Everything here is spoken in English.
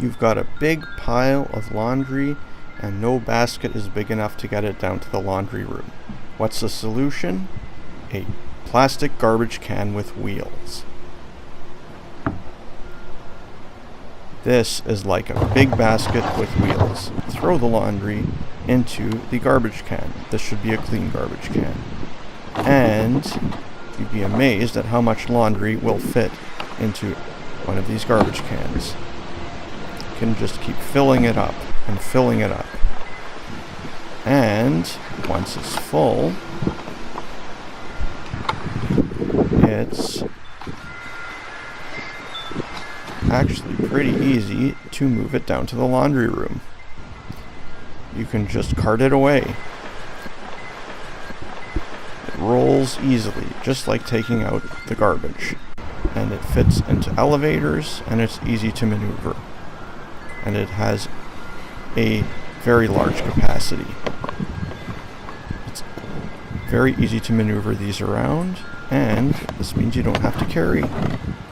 You've got a big pile of laundry and no basket is big enough to get it down to the laundry room. What's the solution? A plastic garbage can with wheels. This is like a big basket with wheels. Throw the laundry into the garbage can. This should be a clean garbage can. And you'd be amazed at how much laundry will fit into one of these garbage cans. You can just keep filling it up and filling it up. And once it's full, it's actually pretty easy to move it down to the laundry room. You can just cart it away. It rolls easily, just like taking out the garbage. And it fits into elevators, and it's easy to maneuver. And it has a very large capacity. It's very easy to maneuver these around, and this means you don't have to carry